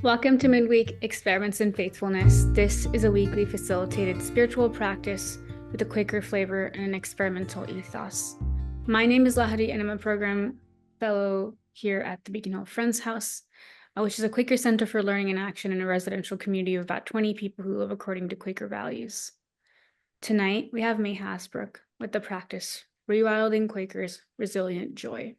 Welcome to Midweek Experiments in Faithfulness. This is a weekly facilitated spiritual practice with a Quaker flavor and an experimental ethos. My name is Lahari, and I'm a program fellow here at the Beacon Hill Friends House, which is a Quaker center for learning and action in a residential community of about 20 people who live according to Quaker values. Tonight, we have May Hasbrook with the practice ReWilding Quakers, Resilient Joy.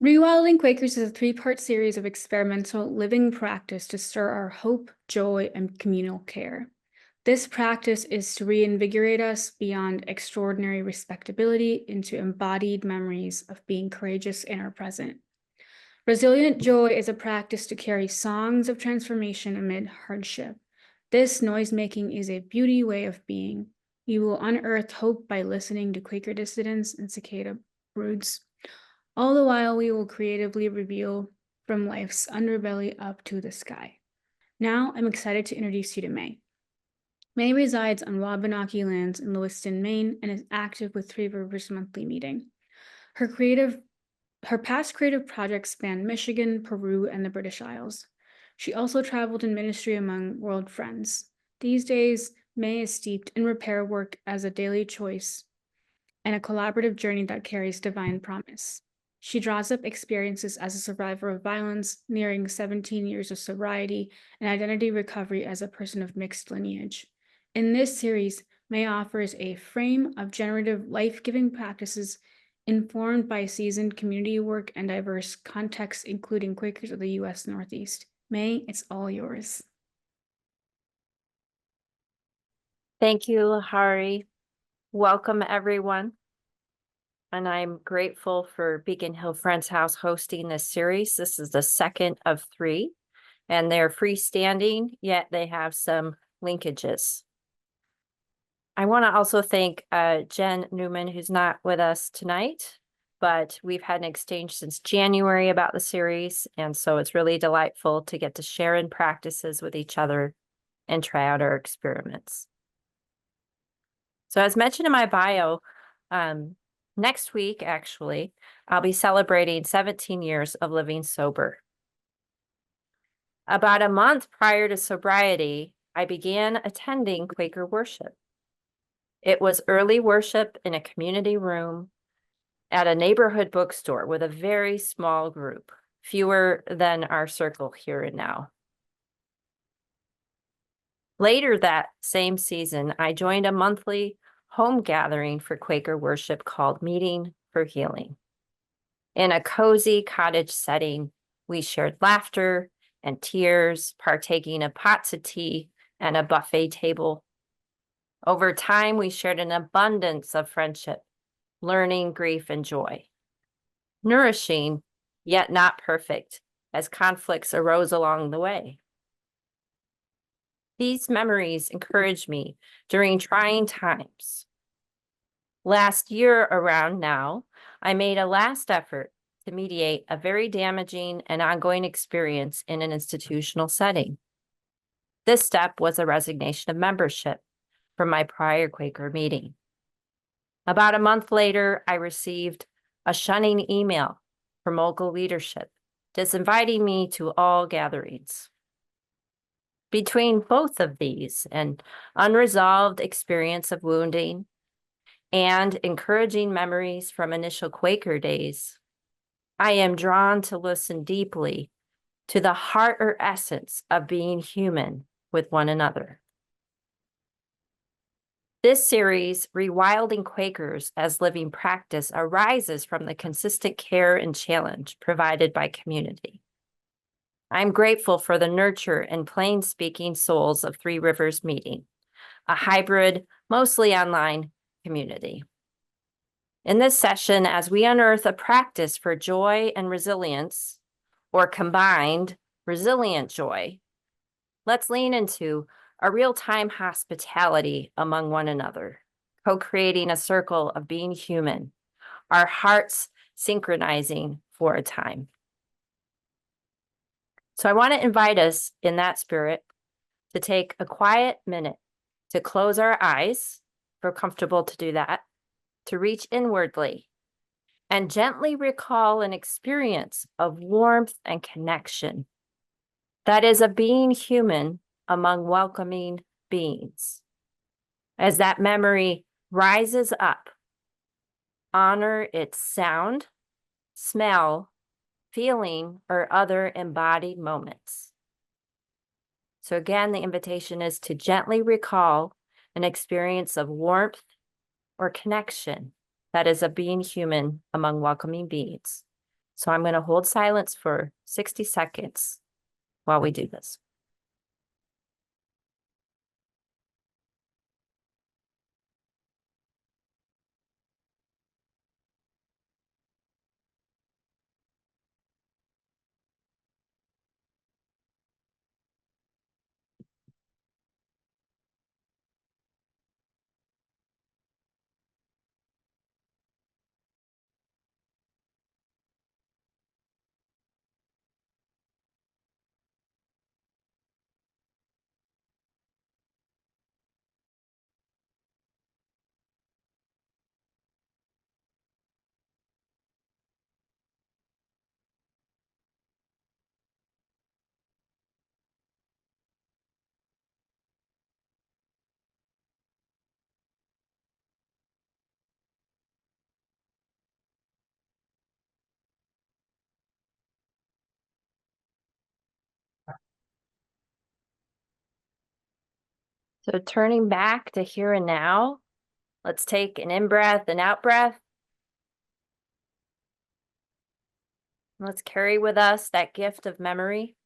ReWilding Quakers is a three-part series of experimental living practice to stir our hope, joy, and communal care. This practice is to reinvigorate us beyond extraordinary respectability into embodied memories of being courageous in our present. Resilient joy is a practice to carry songs of transformation amid hardship. This noisemaking is a beauty way of being. You will unearth hope by listening to Quaker dissidents and cicada broods. All the while, we will creatively reveal from life's underbelly up to the sky. Now, I'm excited to introduce you to May. May resides on Wabanaki lands in Lewiston, Maine, and is active with Three Rivers Monthly Meeting. Her past creative projects span Michigan, Peru, and the British Isles. She also traveled in ministry among world friends. These days, May is steeped in repair work as a daily choice and a collaborative journey that carries divine promise. She draws up experiences as a survivor of violence, nearing 17 years of sobriety and identity recovery as a person of mixed lineage. In this series, May offers a frame of generative, life-giving practices informed by seasoned community work and diverse contexts, including Quakers of the U.S. Northeast. May, it's all yours. Thank you, Lahari. Welcome, everyone. And I'm grateful for Beacon Hill Friends House hosting this series. This is the second of 3, and they're freestanding, yet they have some linkages. I want to also thank Jen Newman, who's not with us tonight, but we've had an exchange since January about the series, and so it's really delightful to get to share in practices with each other and try out our experiments. So as mentioned in my bio, next week, actually, I'll be celebrating 17 years of living sober. About a month prior to sobriety, I began attending Quaker worship. It was early worship in a community room at a neighborhood bookstore with a very small group, fewer than our circle here and now. Later that same season, I joined a monthly home gathering for Quaker worship called Meeting for Healing. In a cozy cottage setting, we shared laughter and tears, partaking of pots of tea and a buffet table. Over time, we shared an abundance of friendship, learning, grief, and joy. Nourishing, yet not perfect, as conflicts arose along the way. These memories encouraged me during trying times. Last year around now, I made a last effort to mediate a very damaging and ongoing experience in an institutional setting. This step was a resignation of membership from my prior Quaker meeting. About a month later, I received a shunning email from local leadership, disinviting me to all gatherings. Between both of these, an unresolved experience of wounding and encouraging memories from initial Quaker days, I am drawn to listen deeply to the heart or essence of being human with one another. This series, ReWilding Quakers as Living Practice, arises from the consistent care and challenge provided by community. I'm grateful for the nurture and plain-speaking souls of Three Rivers Meeting, a hybrid, mostly online community. In this session, as we unearth a practice for joy and resilience, or combined resilient joy, let's lean into a real-time hospitality among one another, co-creating a circle of being human, our hearts synchronizing for a time. So I want to invite us in that spirit to take a quiet minute to close our eyes, if we're comfortable to do that, to reach inwardly and gently recall an experience of warmth and connection that is a being human among welcoming beings. As that memory rises up, honor its sound, smell, feeling, or other embodied moments. So again, the invitation is to gently recall an experience of warmth or connection that is a being human among welcoming beings. So I'm going to hold silence for 60 seconds while we do this. So turning back to here and now, let's take an in-breath and out-breath. Let's carry with us that gift of memory.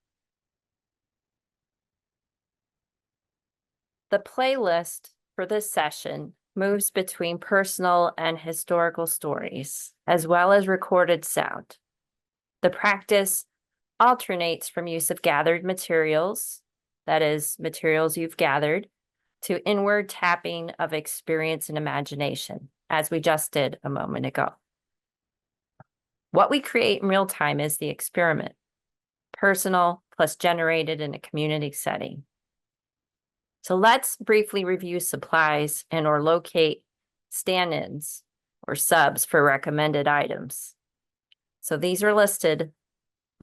The playlist for this session moves between personal and historical stories, as well as recorded sound. The practice alternates from use of gathered materials, that is, materials you've gathered, to inward tapping of experience and imagination, as we just did a moment ago. What we create in real time is the experiment, personal plus generated in a community setting. So let's briefly review supplies and or locate stand-ins or subs for recommended items. So these are listed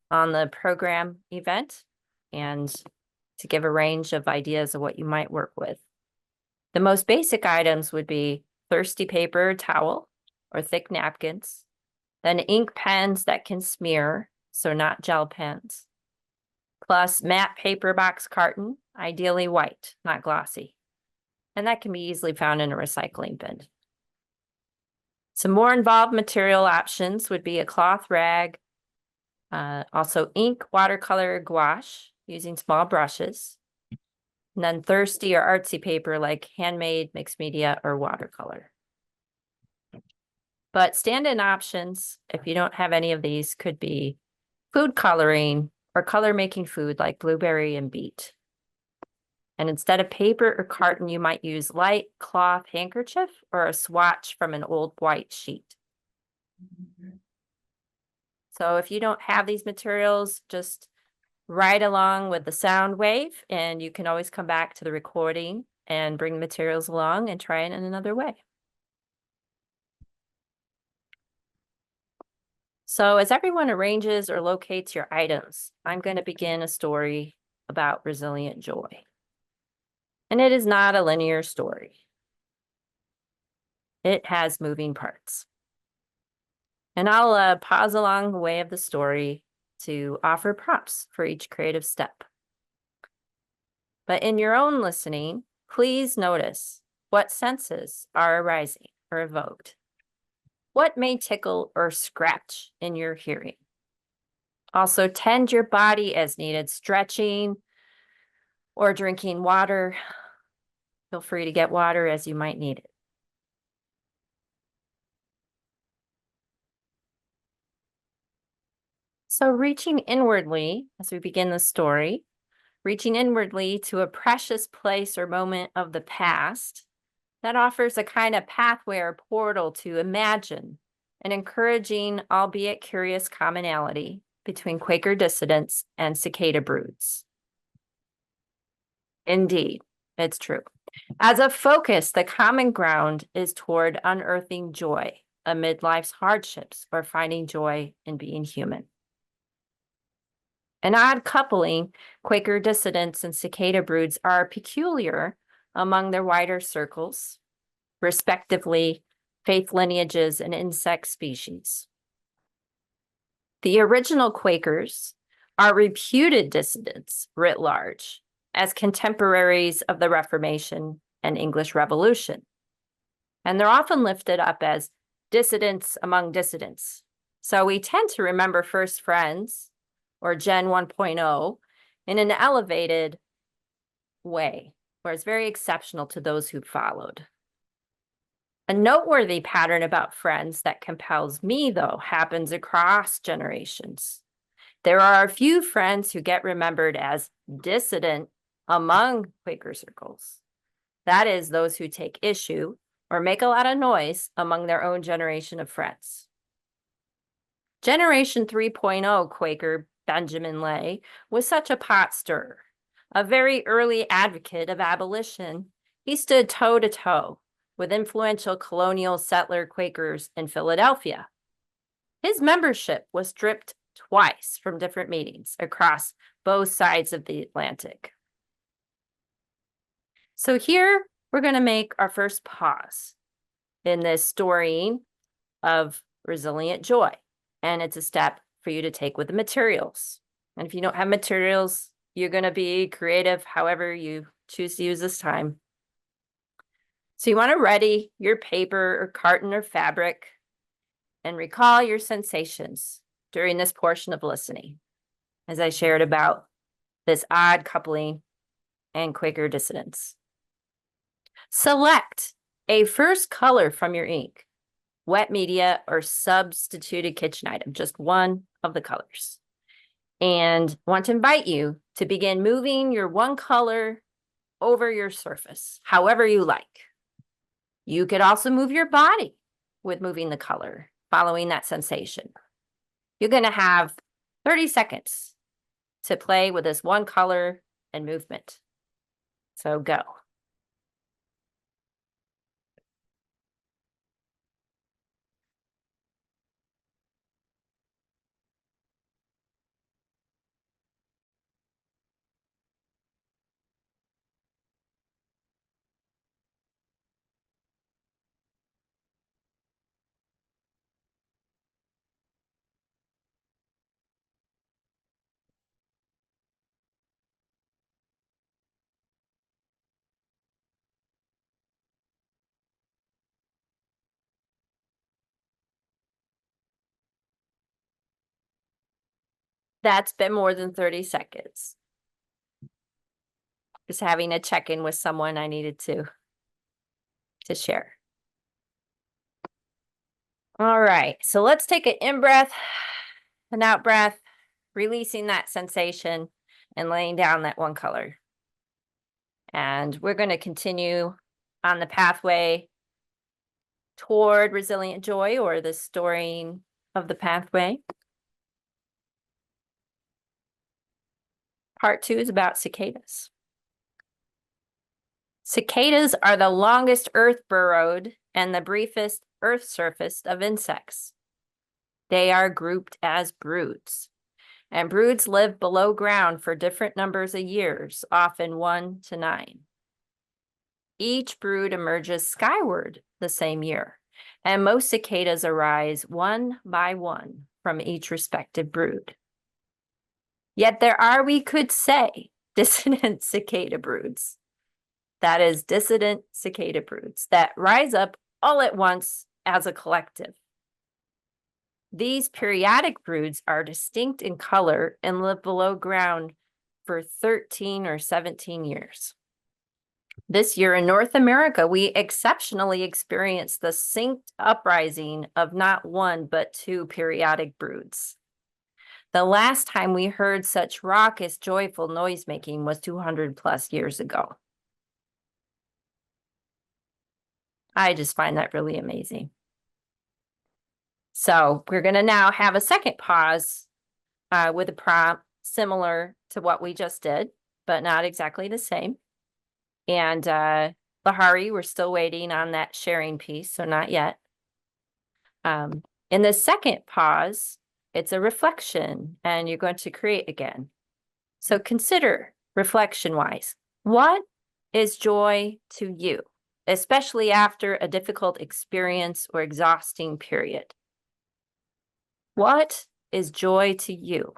on the program event and to give a range of ideas of what you might work with. The most basic items would be thirsty paper, towel, or thick napkins, then ink pens that can smear, so not gel pens, plus matte paper box carton, ideally white, not glossy. And that can be easily found in a recycling bin. Some more involved material options would be a cloth rag, also ink, watercolor, gouache, using small brushes, and then thirsty or artsy paper like handmade, mixed media, or watercolor. But stand-in options, if you don't have any of these, could be food coloring or color making food like blueberry and beet. And instead of paper or carton, you might use light cloth handkerchief or a swatch from an old white sheet. So if you don't have these materials, just ride along with the sound wave, and you can always come back to the recording and bring the materials along and try it in another way. So as everyone arranges or locates your items, I'm going to begin a story about resilient joy. And it is not a linear story. It has moving parts. And I'll pause along the way of the story to offer prompts for each creative step. But in your own listening, please notice what senses are arising or evoked. What may tickle or scratch in your hearing? Also, tend your body as needed, stretching or drinking water. Feel free to get water as you might need it. So reaching inwardly as we begin the story, reaching inwardly to a precious place or moment of the past that offers a kind of pathway or portal to imagine an encouraging, albeit curious, commonality between Quaker dissidents and cicada broods. Indeed, it's true. As a focus, the common ground is toward unearthing joy amid life's hardships or finding joy in being human. An odd coupling, Quaker dissidents and cicada broods are peculiar among their wider circles, respectively, faith lineages and insect species. The original Quakers are reputed dissidents writ large as contemporaries of the Reformation and English Revolution. And they're often lifted up as dissidents among dissidents. So we tend to remember First Friends or Gen 1.0 in an elevated way, where it's very exceptional to those who followed. A noteworthy pattern about Friends that compels me, though, happens across generations. There are a few Friends who get remembered as dissident among Quaker circles. That is, those who take issue or make a lot of noise among their own generation of Friends. Generation 3.0 Quaker Benjamin Lay was such a pot stirrer. A very early advocate of abolition, he stood toe-to-toe with influential colonial settler Quakers in Philadelphia. His membership was stripped twice from different meetings across both sides of the Atlantic. So here we're going to make our first pause in this storying of resilient joy. And it's a step for you to take with the materials. And if you don't have materials, you're going to be creative however you choose to use this time. So you want to ready your paper or carton or fabric and recall your sensations during this portion of listening, as I shared about this odd coupling and Quaker dissidents. Select a first color from your ink, wet media or substituted kitchen item, just one of the colors. And want to invite you to begin moving your one color over your surface, however you like. You could also move your body with moving the color, following that sensation. You're going to have 30 seconds to play with this one color and movement. So go. That's been more than 30 seconds. Just having a check-in with someone I needed to share. All right, so let's take an in-breath, an out-breath, releasing that sensation and laying down that one color. And we're going to continue on the pathway toward resilient joy, or the storying of the pathway. Part 2 is about cicadas. Cicadas are the longest earth-burrowed and the briefest earth-surfaced of insects. They are grouped as broods, and broods live below ground for different numbers of years, often 1 to 9. Each brood emerges skyward the same year, and most cicadas arise one by one from each respective brood. Yet there are, we could say, dissident cicada broods. That is, dissident cicada broods that rise up all at once as a collective. These periodic broods are distinct in color and live below ground for 13 or 17 years. This year in North America, we exceptionally experienced the synced uprising of not one, but 2 periodic broods. The last time we heard such raucous, joyful noisemaking was 200 plus years ago. I just find that really amazing. So we're going to now have a second pause with a prompt similar to what we just did, but not exactly the same. And Lahari, we're still waiting on that sharing piece, so not yet. In the second pause, It's a reflection, and you're going to create again. So consider, reflection-wise, what is joy to you, especially after a difficult experience or exhausting period? What is joy to you,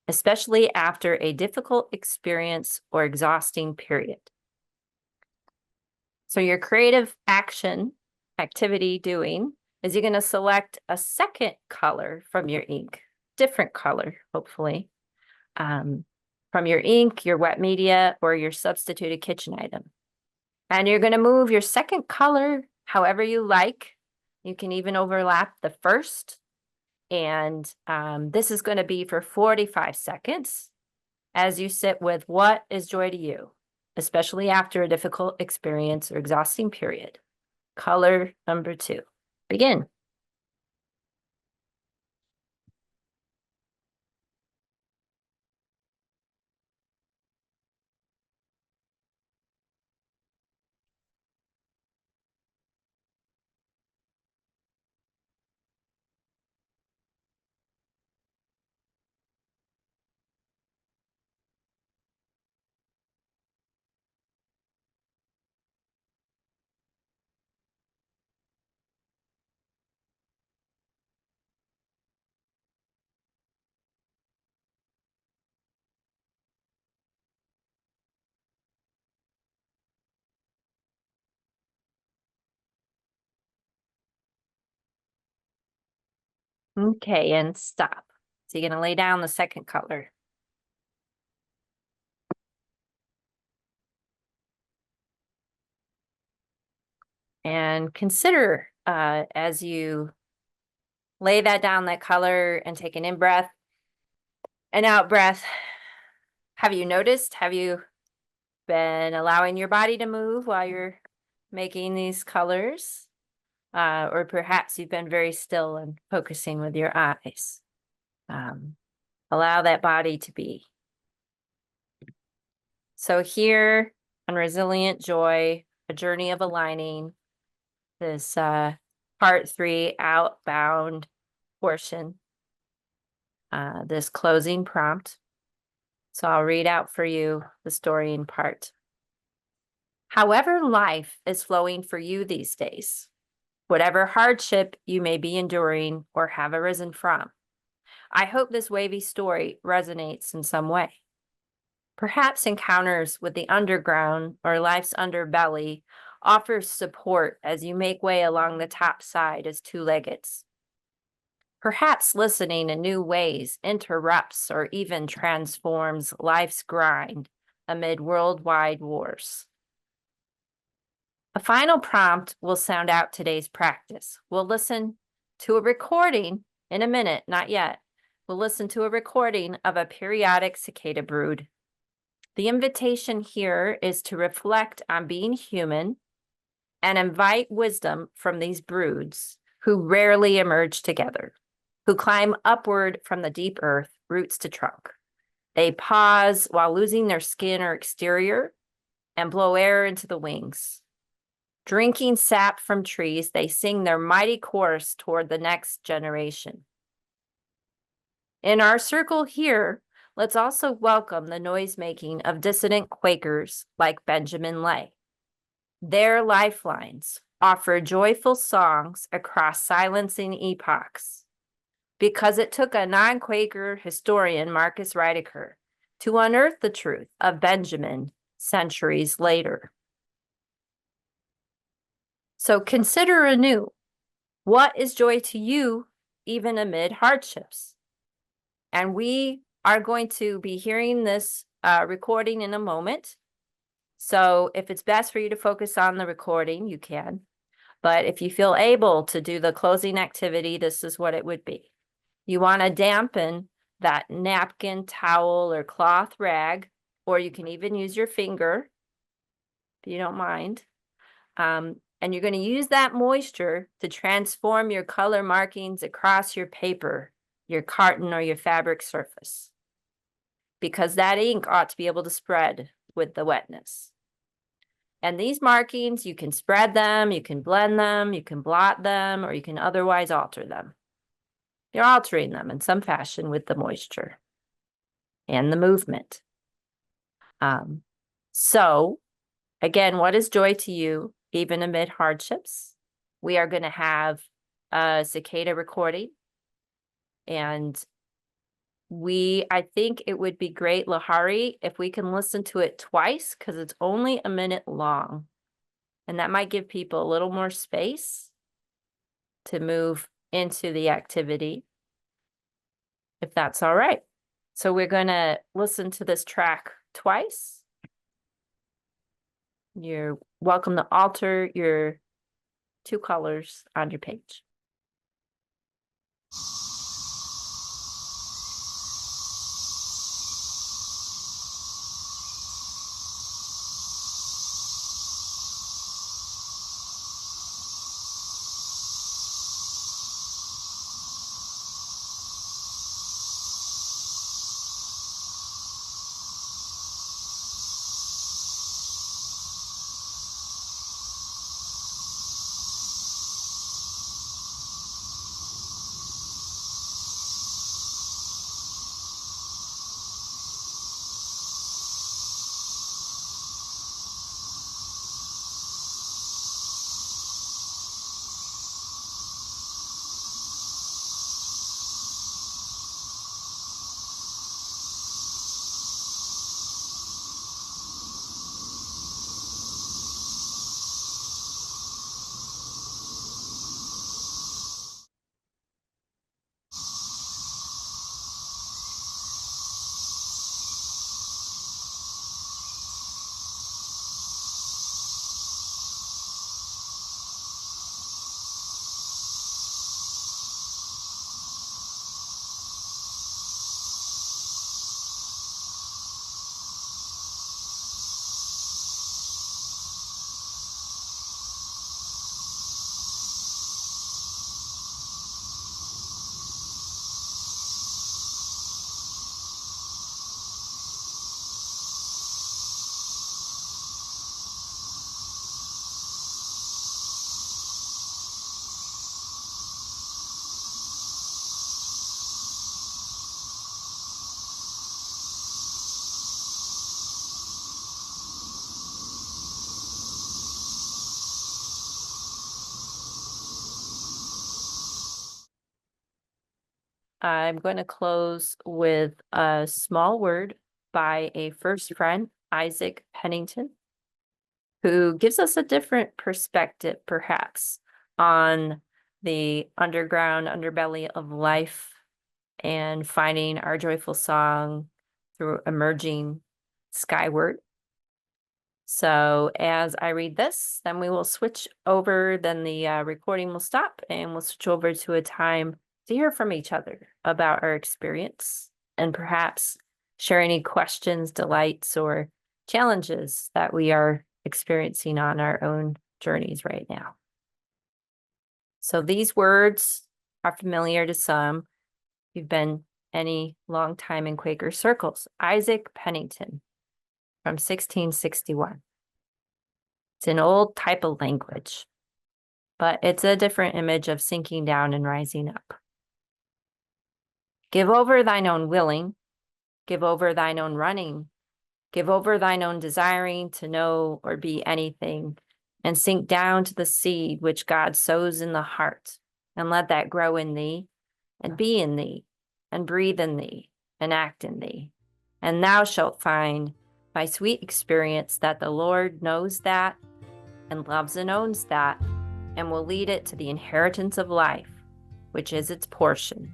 especially after a difficult experience or exhausting period? So your creative activity doing is you're going to select a second color from your ink, different color, hopefully, from your ink, your wet media, or your substituted kitchen item. And you're going to move your second color however you like. You can even overlap the first. And this is going to be for 45 seconds as you sit with what is joy to you, especially after a difficult experience or exhausting period. Color number 2. Begin. Okay, and stop. So you're going to lay down the second color. And consider as you lay that down, that color, and take an in-breath and out-breath. Have you noticed? Have you been allowing your body to move while you're making these colors? Or perhaps you've been very still and focusing with your eyes. Allow that body to be. So here on Resilient Joy, a journey of aligning, this part 3 outbound portion, this closing prompt. So I'll read out for you the story in part. However life is flowing for you these days, whatever hardship you may be enduring or have arisen from, I hope this wavy story resonates in some way. Perhaps encounters with the underground or life's underbelly offers support as you make way along the top side as two-leggeds. Perhaps listening in new ways interrupts or even transforms life's grind amid worldwide wars. A final prompt will sound out today's practice. We'll listen to a recording in a minute, not yet. We'll listen to a recording of a periodic cicada brood. The invitation here is to reflect on being human and invite wisdom from these broods who rarely emerge together, who climb upward from the deep earth, roots to trunk. They pause while losing their skin or exterior and blow air into the wings. Drinking sap from trees, they sing their mighty chorus toward the next generation. In our circle here, let's also welcome the noisemaking of dissident Quakers like Benjamin Lay. Their lifelines offer joyful songs across silencing epochs, because it took a non-Quaker historian, Marcus Rediker, to unearth the truth of Benjamin centuries later. So consider anew, what is joy to you even amid hardships? And we are going to be hearing this recording in a moment. So if it's best for you to focus on the recording, you can. But if you feel able to do the closing activity, this is what it would be. You want to dampen that napkin, towel, or cloth rag, or you can even use your finger, if you don't mind. And you're going to use that moisture to transform your color markings across your paper, your carton, or your fabric surface, because that ink ought to be able to spread with the wetness. And these markings, you can spread them, you can blend them, you can blot them, or you can otherwise alter them. You're altering them in some fashion with the moisture and the movement. So again, what is joy to you, even amid hardships? We are going to have a cicada recording. And I think it would be great, Lahari, if we can listen to it twice, because it's only a minute long. And that might give people a little more space to move into the activity, if that's all right. So we're going to listen to this track twice. You're welcome to alter your 2 colors on your page. I'm going to close with a small word by a first friend, Isaac Pennington, who gives us a different perspective, perhaps, on the underground underbelly of life and finding our joyful song through emerging skyward. So as I read this, then we will switch over, then the recording will stop, and we'll switch over to a time to hear from each other about our experience and perhaps share any questions, delights, or challenges that we are experiencing on our own journeys right now. So these words are familiar to some. If you've been any long time in Quaker circles. Isaac Pennington from 1661. It's an old type of language, but it's a different image of sinking down and rising up. Give over thine own willing, give over thine own running, give over thine own desiring to know or be anything, and sink down to the seed which God sows in the heart, and let that grow in thee, and be in thee, and breathe in thee, and act in thee. And thou shalt find by sweet experience that the Lord knows that, and loves and owns that, and will lead it to the inheritance of life, which is its portion